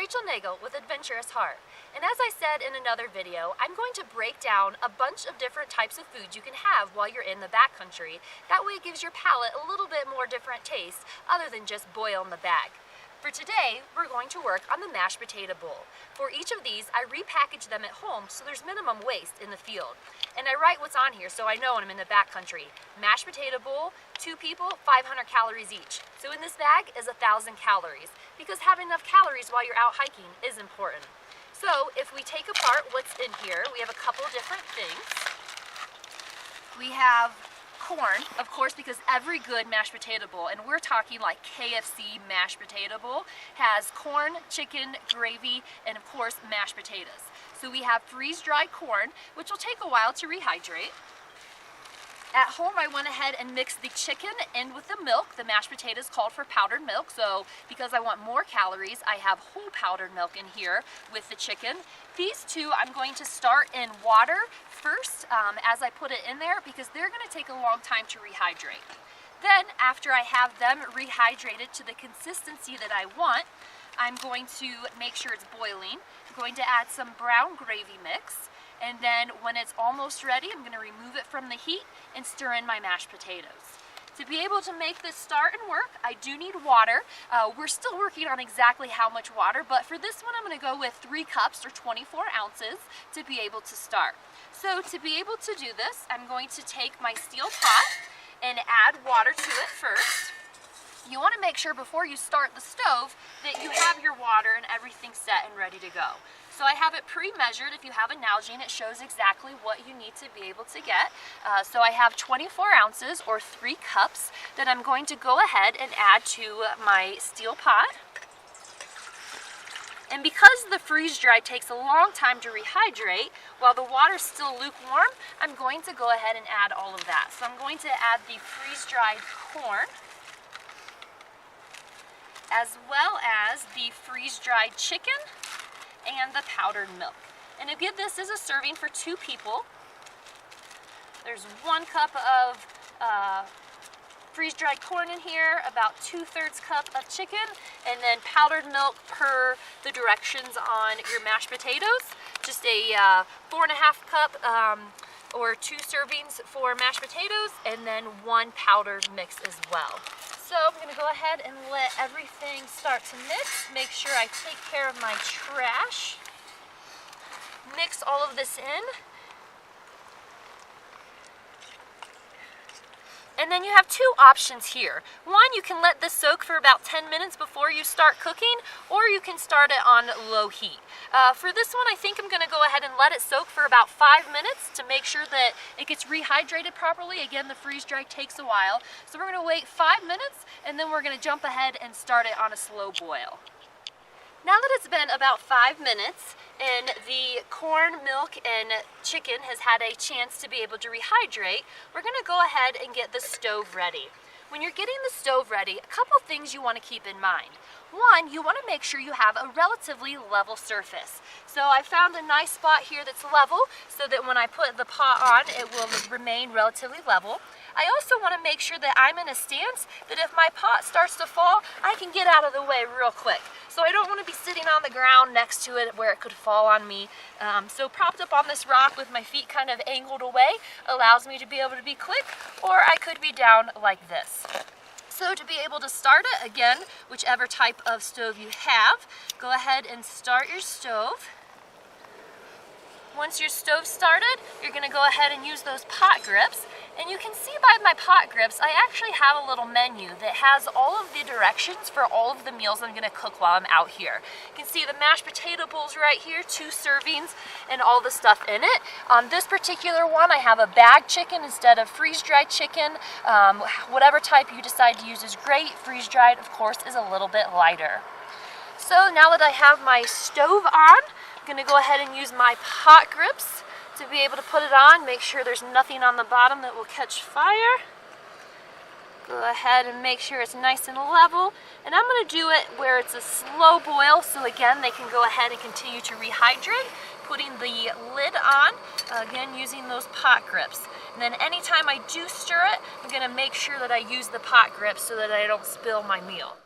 Rachel Nagle with Adventurous Heart, and as I said in another video, I'm going to break down a bunch of different types of foods you can have while you're in the backcountry. That way it gives your palate a little bit more different taste other than just boil in the bag. For today, we're going to work on the mashed potato bowl. For each of these, I repackage them at home so there's minimum waste in the field. And I write what's on here so I know when I'm in the backcountry. Mashed potato bowl, 2 people, 500 calories each. So in this bag is 1,000 calories, because having enough calories while you're out hiking is important. So if we take apart what's in here, we have a couple different things. We have corn, of course, because every good mashed potato bowl, and we're talking like KFC mashed potato bowl, has corn, chicken, gravy, and of course mashed potatoes. So we have freeze-dried corn, which will take a while to rehydrate. At home, I went ahead and mixed the chicken in with the milk. The mashed potatoes called for powdered milk, so because I want more calories, I have whole powdered milk in here with the chicken. These two I'm going to start in water first as I put it in there, because they're going to take a long time to rehydrate. Then, after I have them rehydrated to the consistency that I want, I'm going to make sure it's boiling. I'm going to add some brown gravy mix. And then when it's almost ready, I'm going to remove it from the heat and stir in my mashed potatoes. To be able to make this start and work, I do need water. We're still working on exactly how much water, but for this one I'm going to go with 3 cups or 24 ounces to be able to start. So to be able to do this, I'm going to take my steel pot and add water to it first. You want to make sure before you start the stove that you have your water and everything set and ready to go. So I have it pre-measured. If you have a Nagle, it shows exactly what you need to be able to get. So I have 24 ounces or 3 cups that I'm going to go ahead and add to my steel pot. And because the freeze-dried takes a long time to rehydrate, while the water's still lukewarm, I'm going to go ahead and add all of that. So I'm going to add the freeze-dried corn, as well as the freeze-dried chicken and the powdered milk. And again, this is a serving for 2 people. There's 1 cup of freeze-dried corn in here, about 2/3 cup of chicken, and then powdered milk per the directions on your mashed potatoes. Just a 4.5 cup or 2 servings for mashed potatoes, and then 1 powdered mix as well. So I'm going to go ahead and let everything start to mix. Make sure I take care of my trash. Mix all of this in. And then you have 2 options here. One, you can let this soak for about 10 minutes before you start cooking, or you can start it on low heat. For this one, I think I'm going to go ahead and let it soak for about 5 minutes to make sure that it gets rehydrated properly. Again, the freeze-dried takes a while. So we're going to wait 5 minutes, and then we're going to jump ahead and start it on a slow boil. Now that it's been about 5 minutes and the corn, milk, and chicken has had a chance to be able to rehydrate, we're going to go ahead and get the stove ready. When you're getting the stove ready, a couple things you want to keep in mind. One, you want to make sure you have a relatively level surface. So I found a nice spot here that's level so that when I put the pot on, it will remain relatively level. I also want to make sure that I'm in a stance that if my pot starts to fall, I can get out of the way real quick. So I don't want to be sitting on the ground next to it where it could fall on me. So propped up on this rock with my feet kind of angled away allows me to be able to be quick, or I could be down like this. So to be able to start it, again, whichever type of stove you have, go ahead and start your stove. Once your stove's started, you're going to go ahead and use those pot grips. And you can see by my pot grips, I actually have a little menu that has all of the directions for all of the meals I'm going to cook while I'm out here. You can see the mashed potato bowls right here, 2 servings, and all the stuff in it. On this particular one, I have a bag chicken instead of freeze-dried chicken. Whatever type you decide to use is great. Freeze-dried, of course, is a little bit lighter. So now that I have my stove on, I'm going to go ahead and use my pot grips to be able to put it on. Make sure there's nothing on the bottom that will catch fire. Go ahead and make sure it's nice and level. And I'm going to do it where it's a slow boil, so again they can go ahead and continue to rehydrate. Putting the lid on, again using those pot grips. And then anytime I do stir it, I'm going to make sure that I use the pot grips so that I don't spill my meal.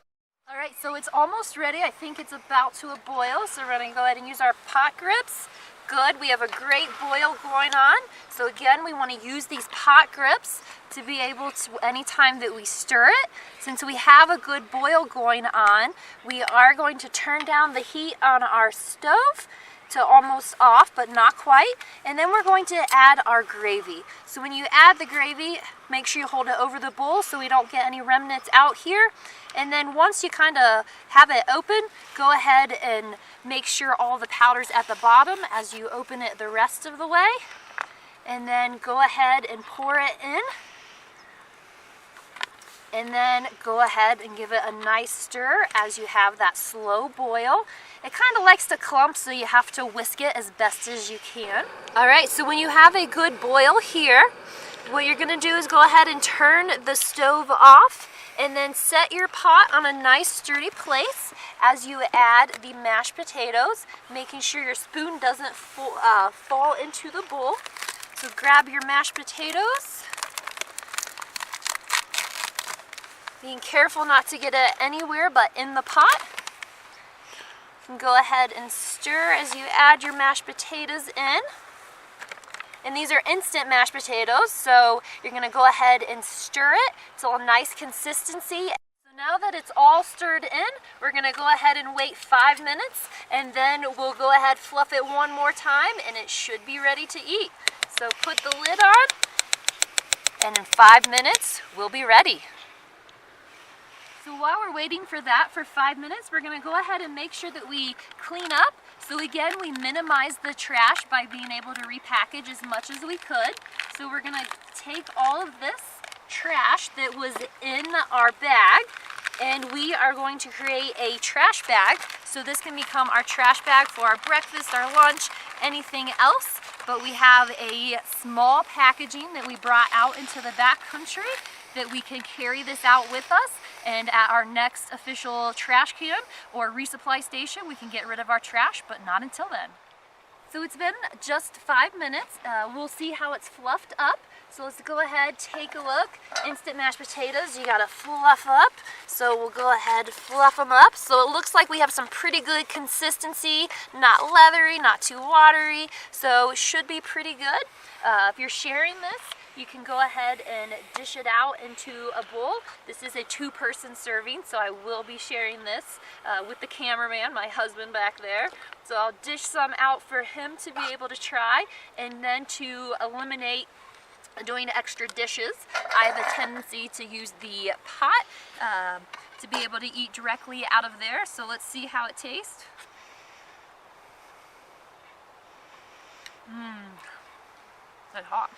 All right, so it's almost ready. I think it's about to a boil, so we're gonna go ahead and use our pot grips. Good, we have a great boil going on. So again, we wanna use these pot grips to be able to, anytime that we stir it, since we have a good boil going on, we are going to turn down the heat on our stove to almost off, but not quite. And then we're going to add our gravy. So when you add the gravy, make sure you hold it over the bowl so we don't get any remnants out here. And then once you kind of have it open, go ahead and make sure all the powder's at the bottom as you open it the rest of the way. And then go ahead and pour it in. And then go ahead and give it a nice stir as you have that slow boil. It kind of likes to clump, so you have to whisk it as best as you can. All right, so when you have a good boil here, what you're gonna do is go ahead and turn the stove off and then set your pot on a nice sturdy place as you add the mashed potatoes, making sure your spoon doesn't fall into the bowl. So grab your mashed potatoes, being careful not to get it anywhere but in the pot. You can go ahead and stir as you add your mashed potatoes in. And these are instant mashed potatoes, so you're gonna go ahead and stir it till a nice consistency. So now that it's all stirred in, we're gonna go ahead and wait 5 minutes, and then we'll go ahead, fluff it one more time, and it should be ready to eat. So put the lid on, and in 5 minutes, we'll be ready. So while we're waiting for that for 5 minutes, we're gonna go ahead and make sure that we clean up. So again, we minimize the trash by being able to repackage as much as we could. So we're gonna take all of this trash that was in our bag, and we are going to create a trash bag. So this can become our trash bag for our breakfast, our lunch, anything else. But we have a small packaging that we brought out into the backcountry that we can carry this out with us, and at our next official trash can or resupply station we can get rid of our trash, but not until then. So it's been just 5 minutes. We'll see how it's fluffed up. So let's go ahead, take a look. Instant mashed potatoes, you gotta fluff up. So we'll go ahead, fluff them up. So it looks like we have some pretty good consistency, not leathery, not too watery. So it should be pretty good. If you're sharing this, you can go ahead and dish it out into a bowl. This is a 2-person serving, so I will be sharing this with the cameraman, my husband back there. So I'll dish some out for him to be able to try, and then to eliminate doing extra dishes, I have a tendency to use the pot to be able to eat directly out of there. So let's see how it tastes. That's hot.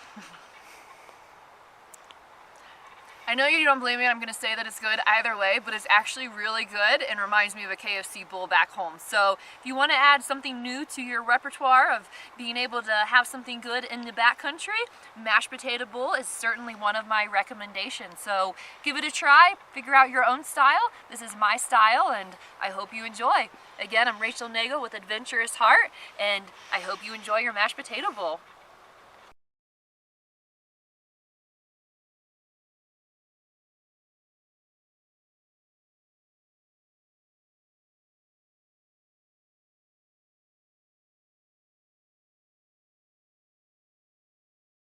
I know you don't believe me, I'm going to say that it's good either way, but it's actually really good and reminds me of a KFC bowl back home. So if you want to add something new to your repertoire of being able to have something good in the backcountry, mashed potato bowl is certainly one of my recommendations. So give it a try, figure out your own style. This is my style, and I hope you enjoy. Again, I'm Nagle with Adventurous Heart, and I hope you enjoy your mashed potato bowl.